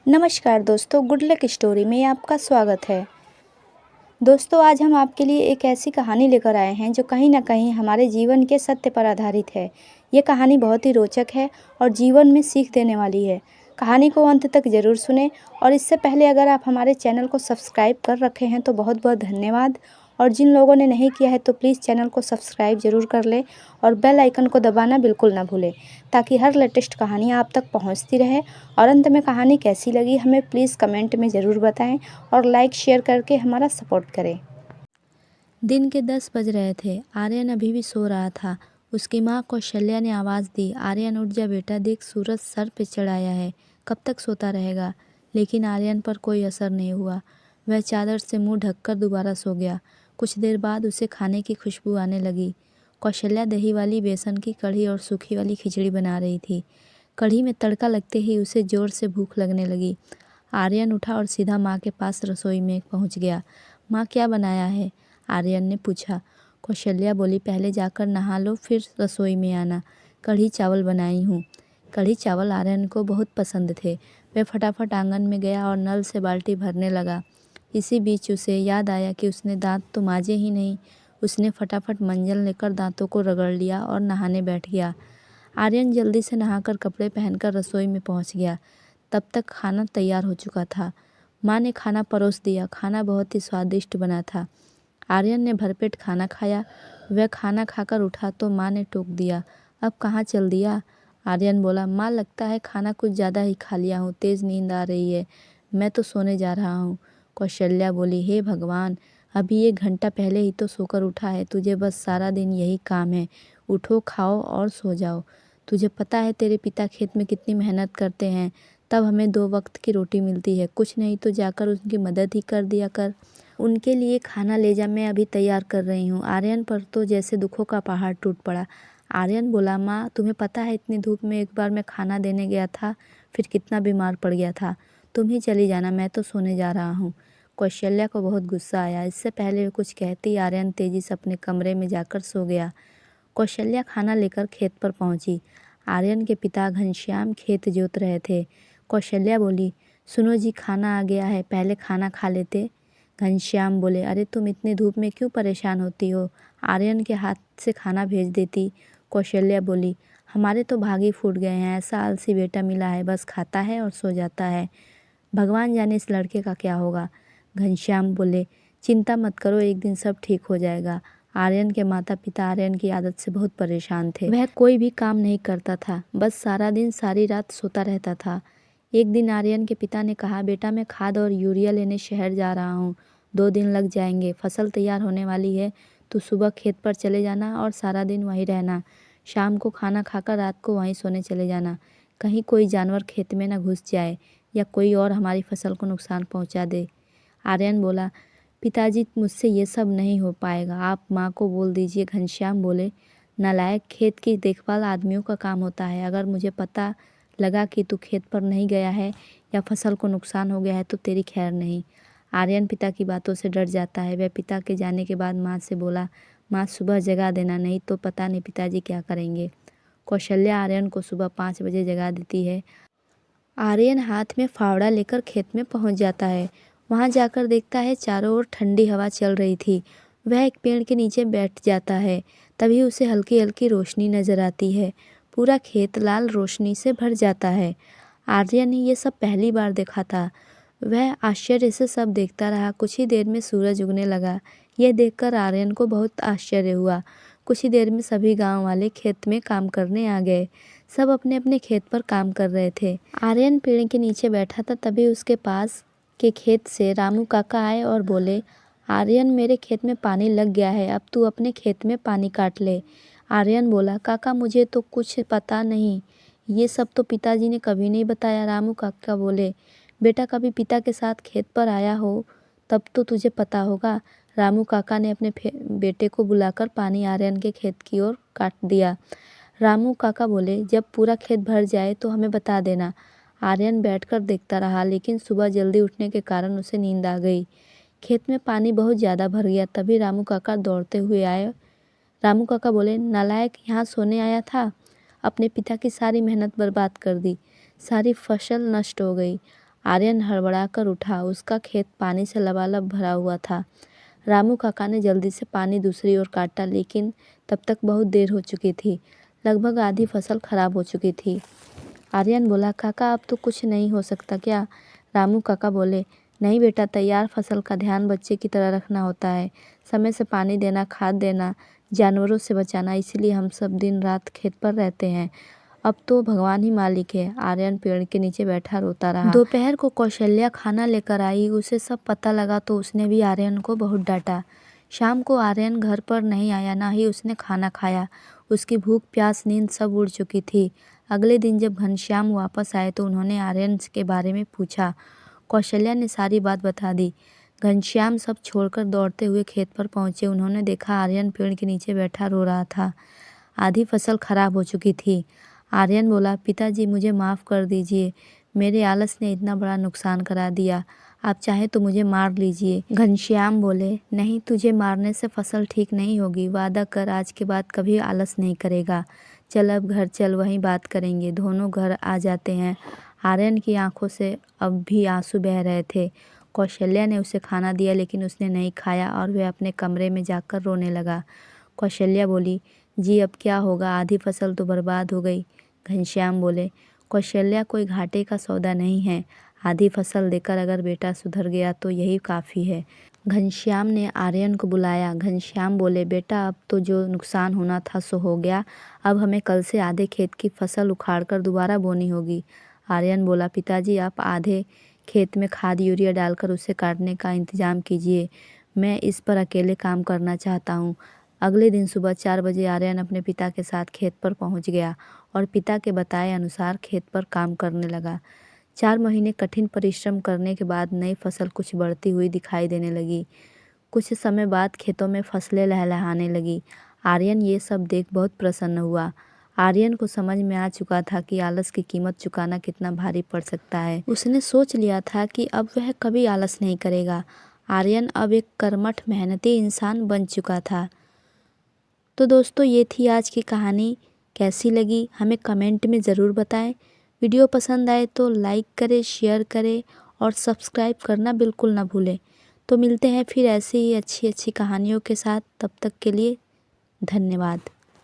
नमस्कार दोस्तों, good luck story में आपका स्वागत है। दोस्तों, आज हम आपके लिए एक ऐसी कहानी लेकर आए हैं जो कहीं न कहीं हमारे जीवन के सत्य पर आधारित है। ये कहानी बहुत ही रोचक है और जीवन में सीख देने वाली है। कहानी को अंत तक ज़रूर सुनें और इससे पहले अगर आप हमारे चैनल को सब्सक्राइब कर रखे हैं तो बहुत-बहुत धन्यवाद और जिन लोगों ने नहीं किया है तो प्लीज़ चैनल को सब्सक्राइब ज़रूर कर लें और बेल आइकन को दबाना बिल्कुल ना भूलें, ताकि हर लेटेस्ट कहानी आप तक पहुंचती रहे। और अंत में कहानी कैसी लगी हमें प्लीज़ कमेंट में ज़रूर बताएं और लाइक शेयर करके हमारा सपोर्ट करें। दिन के 10 बज रहे थे। आर्यन अभी भी सो रहा था। उसकी माँ कौशल्या ने आवाज़ दी, आर्यन उठ जा बेटा, देख सूरज सर पे चढ़ आया है, कब तक सोता रहेगा। लेकिन आर्यन पर कोई असर नहीं हुआ। वह चादर से मुंह ढककर दोबारा सो गया। कुछ देर बाद उसे खाने की खुशबू आने लगी। कौशल्या दही वाली बेसन की कढ़ी और सूखी वाली खिचड़ी बना रही थी। कढ़ी में तड़का लगते ही उसे ज़ोर से भूख लगने लगी। आर्यन उठा और सीधा माँ के पास रसोई में पहुँच गया। माँ, क्या बनाया है? आर्यन ने पूछा। कौशल्या बोली, पहले जाकर नहा लो फिर रसोई में आना। कढ़ी चावल बनाई हूँ। कढ़ी चावल आर्यन को बहुत पसंद थे। वह फटाफट आंगन में गया और नल से बाल्टी भरने लगा। इसी बीच उसे याद आया कि उसने दांत तो मांजे ही नहीं। उसने फटाफट मंजन लेकर दांतों को रगड़ लिया और नहाने बैठ गया। आर्यन जल्दी से नहाकर कपड़े पहनकर रसोई में पहुंच गया। तब तक खाना तैयार हो चुका था। माँ ने खाना परोस दिया। खाना बहुत ही स्वादिष्ट बना था। आर्यन ने भरपेट खाना खाया। वह खाना खाकर उठा तो माँ ने टोक दिया, अब कहाँ चल दिया? आर्यन बोला, माँ लगता है खाना कुछ ज़्यादा ही खा लिया हूँ, तेज़ नींद आ रही है, मैं तो सोने जा रहा हूँ। कौशल्या बोली, हे भगवान, अभी 1 घंटा पहले ही तो सोकर उठा है, तुझे बस सारा दिन यही काम है, उठो खाओ और सो जाओ। तुझे पता है तेरे पिता खेत में कितनी मेहनत करते हैं, तब हमें 2 वक्त की रोटी मिलती है, कुछ नहीं तो जाकर उनकी मदद ही कर दिया कर। उनके लिए खाना ले जा, मैं अभी तैयार कर रही हूँ। आर्यन पर तो जैसे दुखों का पहाड़ टूट पड़ा। आर्यन बोला, माँ तुम्हें पता है इतनी धूप में एक बार मैं खाना देने गया था, फिर कितना बीमार पड़ गया था। तुम ही चली जाना, मैं तो सोने जा रहा हूँ। कौशल्या को बहुत गुस्सा आया। इससे पहले वे कुछ कहती आर्यन तेजी से अपने कमरे में जाकर सो गया। कौशल्या खाना लेकर खेत पर पहुंची। आर्यन के पिता घनश्याम खेत जोत रहे थे। कौशल्या बोली, सुनो जी, खाना आ गया है, पहले खाना खा लेते। घनश्याम बोले, अरे तुम इतनी धूप में क्यों परेशान होती हो, आर्यन के हाथ से खाना भेज देती। कौशल्या बोली, हमारे तो भाग ही फूट गए हैं, ऐसा आलसी बेटा मिला है, बस खाता है और सो जाता है, भगवान जाने इस लड़के का क्या होगा। घनश्याम बोले, चिंता मत करो, एक दिन सब ठीक हो जाएगा। आर्यन के माता पिता आर्यन की आदत से बहुत परेशान थे। वह कोई भी काम नहीं करता था, बस सारा दिन सारी रात सोता रहता था। एक दिन आर्यन के पिता ने कहा, बेटा मैं खाद और यूरिया लेने शहर जा रहा हूँ, 2 दिन लग जाएंगे, फसल तैयार होने वाली है, तो सुबह खेत पर चले जाना और सारा दिन वहीं रहना, शाम को खाना खाकर रात को वहीं सोने चले जाना, कहीं कोई जानवर खेत में न घुस जाए या कोई और हमारी फसल को नुकसान पहुंचा दे। आर्यन बोला, पिताजी मुझसे ये सब नहीं हो पाएगा, आप माँ को बोल दीजिए। घनश्याम बोले, नालायक, खेत की देखभाल आदमियों का काम होता है, अगर मुझे पता लगा कि तू खेत पर नहीं गया है या फसल को नुकसान हो गया है तो तेरी खैर नहीं। आर्यन पिता की बातों से डर जाता है। वह पिता के जाने के बाद माँ से बोला, माँ सुबह जगा देना, नहीं तो पता नहीं पिताजी क्या करेंगे। कौशल्या आर्यन को सुबह 5 बजे जगा देती है। आर्यन हाथ में फावड़ा लेकर खेत में पहुंच जाता है। वहां जाकर देखता है चारों ओर ठंडी हवा चल रही थी। वह एक पेड़ के नीचे बैठ जाता है। तभी उसे हल्की हल्की रोशनी नजर आती है। पूरा खेत लाल रोशनी से भर जाता है। आर्यन ने ये सब पहली बार देखा था। वह आश्चर्य से सब देखता रहा। कुछ ही देर में सूरज उगने लगा। यह देखकर आर्यन को बहुत आश्चर्य हुआ। कुछ ही देर में सभी गांव वाले खेत में काम करने आ गए। सब अपने अपने खेत पर काम कर रहे थे। आर्यन पेड़ के नीचे बैठा था, तभी उसके पास के खेत से रामू काका आए और बोले, आर्यन मेरे खेत में पानी लग गया है, अब तू अपने खेत में पानी काट ले। आर्यन बोला, काका मुझे तो कुछ पता नहीं, ये सब तो पिताजी ने कभी नहीं बताया। रामू काका बोले, बेटा कभी पिता के साथ खेत पर आया हो तब तो तुझे पता होगा। रामू काका ने अपने बेटे को बुलाकर पानी आर्यन के खेत की ओर काट दिया। रामू काका बोले, जब पूरा खेत भर जाए तो हमें बता देना। आर्यन बैठकर देखता रहा, लेकिन सुबह जल्दी उठने के कारण उसे नींद आ गई। खेत में पानी बहुत ज़्यादा भर गया। तभी रामू काका दौड़ते हुए आए। रामू काका बोले, नालायक, यहाँ सोने आया था, अपने पिता की सारी मेहनत बर्बाद कर दी, सारी फसल नष्ट हो गई। आर्यन हड़बड़ाकर उठा। उसका खेत पानी से लबालब भरा हुआ था। रामू काका ने जल्दी से पानी दूसरी ओर काटा, लेकिन तब तक बहुत देर हो चुकी थी। लगभग आधी फसल खराब हो चुकी थी। आर्यन बोला, काका अब तो कुछ नहीं हो सकता क्या? रामू काका बोले, नहीं बेटा, तैयार फसल का ध्यान बच्चे की तरह रखना होता है। समय से पानी देना, खाद देना, जानवरों से बचाना, इसीलिए हम सब दिन रात खेत पर रहते हैं। अब तो भगवान ही मालिक है। आर्यन पेड़ के नीचे बैठा रोता रहा। दोपहर को कौशल्या खाना लेकर आई। उसे सब पता लगा तो उसने भी आर्यन को बहुत डांटा। शाम को आर्यन घर पर नहीं आया, ना ही उसने खाना खाया। उसकी भूख, प्यास, नींद सब उड़ चुकी थी। अगले दिन जब घनश्याम वापस आए तो उन्होंने आर्यन के बारे में पूछा। कौशल्या ने सारी बात बता दी। घनश्याम सब छोड़कर दौड़ते हुए खेत पर पहुंचे। उन्होंने देखा आर्यन पेड़ के नीचे बैठा रो रहा था। आधी फसल खराब हो चुकी थी। आर्यन बोला, पिताजी मुझे माफ़ कर दीजिए, मेरे आलस ने इतना बड़ा नुकसान करा दिया। आप चाहे तो मुझे मार लीजिए। घनश्याम बोले, नहीं, तुझे मारने से फसल ठीक नहीं होगी। वादा कर आज के बाद कभी आलस नहीं करेगा। चल अब घर चल, वहीं बात करेंगे। दोनों घर आ जाते हैं। आर्यन की आंखों से अब भी आंसू बह रहे थे। कौशल्या ने उसे खाना दिया, लेकिन उसने नहीं खाया और वह अपने कमरे में जाकर रोने लगा। कौशल्या बोली, जी अब क्या होगा, आधी फसल तो बर्बाद हो गई। घनश्याम बोले, कौशल्या कोई घाटे का सौदा नहीं है। आधी फसल देकर अगर बेटा सुधर गया तो यही काफ़ी है। घनश्याम ने आर्यन को बुलाया। घनश्याम बोले, बेटा अब तो जो नुकसान होना था सो हो गया। अब हमें कल से आधे खेत की फसल उखाड़कर दोबारा बोनी होगी। आर्यन बोला, पिताजी आप आधे खेत में खाद यूरिया डालकर उसे काटने का इंतजाम कीजिए। मैं इस पर अकेले काम करना चाहता हूँ। अगले दिन सुबह 4 बजे आर्यन अपने पिता के साथ खेत पर पहुंच गया और पिता के बताए अनुसार खेत पर काम करने लगा। 4 महीने कठिन परिश्रम करने के बाद नई फसल कुछ बढ़ती हुई दिखाई देने लगी। कुछ समय बाद खेतों में फसलें लहलहाने लगी। आर्यन ये सब देख बहुत प्रसन्न हुआ। आर्यन को समझ में आ चुका था कि आलस की कीमत चुकाना कितना भारी पड़ सकता है। उसने सोच लिया था कि अब वह कभी आलस नहीं करेगा। आर्यन अब एक कर्मठ, मेहनती इंसान बन चुका था। तो दोस्तों, ये थी आज की कहानी। कैसी लगी हमें कमेंट में ज़रूर बताएं। वीडियो पसंद आए तो लाइक करें, शेयर करें और सब्सक्राइब करना बिल्कुल ना भूलें। तो मिलते हैं फिर ऐसे ही अच्छी अच्छी कहानियों के साथ। तब तक के लिए धन्यवाद।